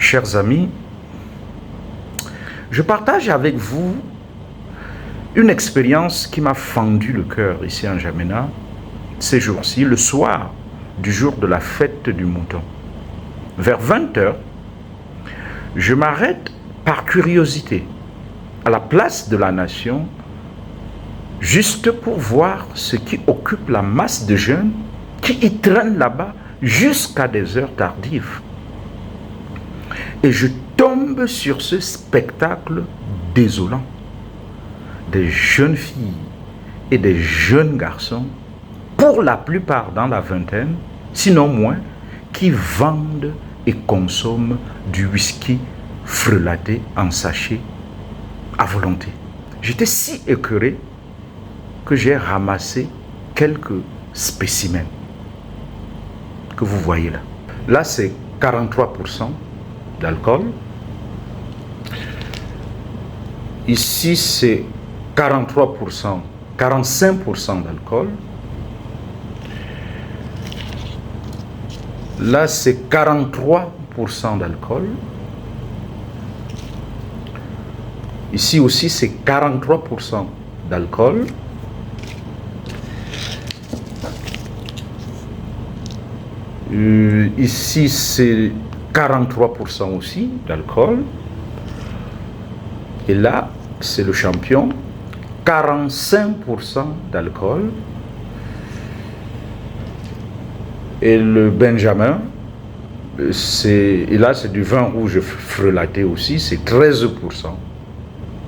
Chers amis, je partage avec vous une expérience qui m'a fendu le cœur ici en N'Djamena, ces jours-ci, le soir du jour de la fête du mouton. Vers 20h, je m'arrête par curiosité à la place de la Nation, juste pour voir ce qui occupe la masse de jeunes qui y traînent là-bas jusqu'à des heures tardives. Et je tombe sur ce spectacle désolant. Des jeunes filles et des jeunes garçons, pour la plupart dans la vingtaine, sinon moins, qui vendent et consomment du whisky frelaté en sachet à volonté. J'étais si écœuré que j'ai ramassé quelques spécimens que vous voyez là. Là, c'est 43% d'alcool. Ici, c'est 43%, 45% d'alcool. Là, c'est 43% d'alcool. Ici aussi, c'est 43% d'alcool. Ici, c'est 43% aussi d'alcool. Et là, c'est le champion, 45% d'alcool. Et le Benjamin, et là, c'est du vin rouge frelaté aussi, c'est 13%.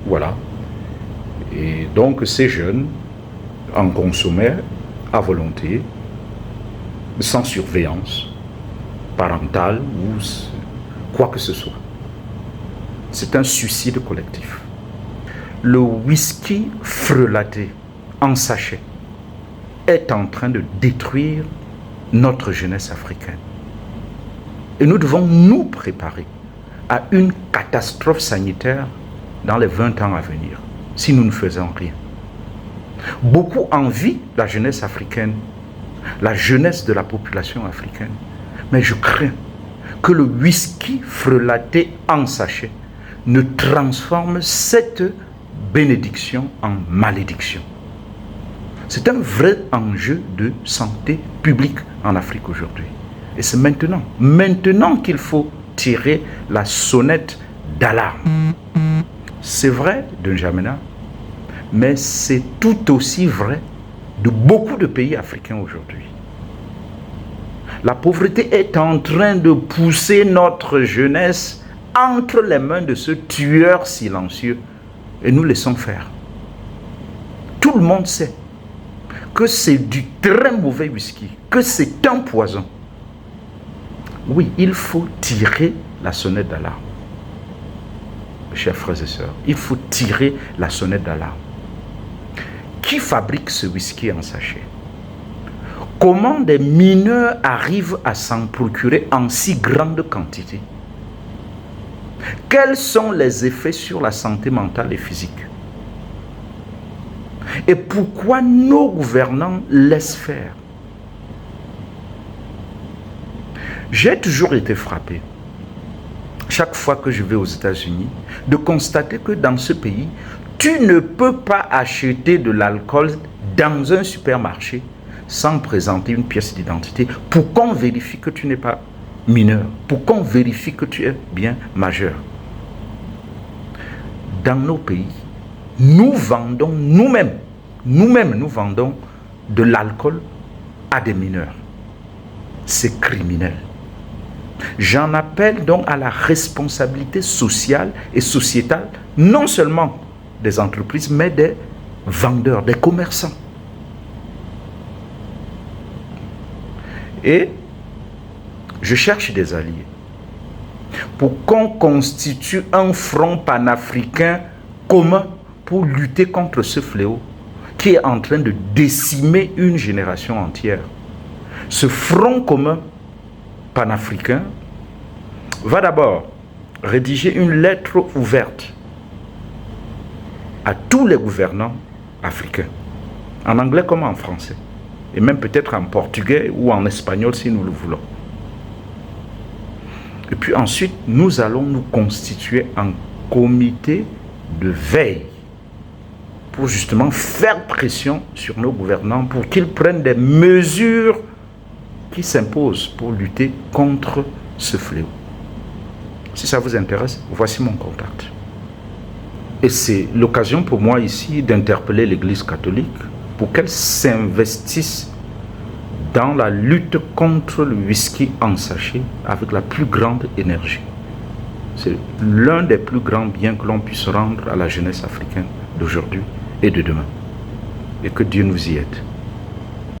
Voilà. Et donc, ces jeunes en consommaient à volonté, sans surveillance parentale ou quoi que ce soit. C'est un suicide collectif. Le whisky frelaté en sachet est en train de détruire notre jeunesse africaine. Et nous devons nous préparer à une catastrophe sanitaire dans les 20 ans à venir, si nous ne faisons rien. Beaucoup envient la jeunesse africaine, la jeunesse de la population africaine. Mais je crains que le whisky frelaté en sachet ne transforme cette bénédiction en malédiction. C'est un vrai enjeu de santé publique en Afrique aujourd'hui. Et c'est maintenant qu'il faut tirer la sonnette d'alarme. C'est vrai de N'Djamena, mais c'est tout aussi vrai de beaucoup de pays africains aujourd'hui. La pauvreté est en train de pousser notre jeunesse entre les mains de ce tueur silencieux et nous laissons faire. Tout le monde sait que c'est du très mauvais whisky, que c'est un poison. Oui, il faut tirer la sonnette d'alarme. Chers frères et sœurs, il faut tirer la sonnette d'alarme. Qui fabrique ce whisky en sachet? Comment des mineurs arrivent à s'en procurer en si grande quantité? Quels sont les effets sur la santé mentale et physique? Et pourquoi nos gouvernants laissent faire? J'ai toujours été frappé, chaque fois que je vais aux États-Unis, de constater que dans ce pays, tu ne peux pas acheter de l'alcool dans un supermarché sans présenter une pièce d'identité pour qu'on vérifie que tu n'es pas mineur, pour qu'on vérifie que tu es bien majeur. Dans nos pays, nous vendons nous-mêmes, nous vendons de l'alcool à des mineurs. C'est criminel. J'en appelle donc à la responsabilité sociale et sociétale, non seulement des entreprises, mais des vendeurs, des commerçants. Et je cherche des alliés pour qu'on constitue un front panafricain commun pour lutter contre ce fléau qui est en train de décimer une génération entière. Ce front commun panafricain va d'abord rédiger une lettre ouverte à tous les gouvernants africains, en anglais comme en français, et même peut-être en portugais ou en espagnol si nous le voulons. Et puis ensuite, nous allons nous constituer en comité de veille pour justement faire pression sur nos gouvernants pour qu'ils prennent des mesures qui s'imposent pour lutter contre ce fléau. Si ça vous intéresse, voici mon contact. Et c'est l'occasion pour moi ici d'interpeller l'Église catholique pour qu'elle s'investisse dans la lutte contre le whisky en sachet avec la plus grande énergie. C'est l'un des plus grands biens que l'on puisse rendre à la jeunesse africaine d'aujourd'hui et de demain. Et que Dieu nous y aide.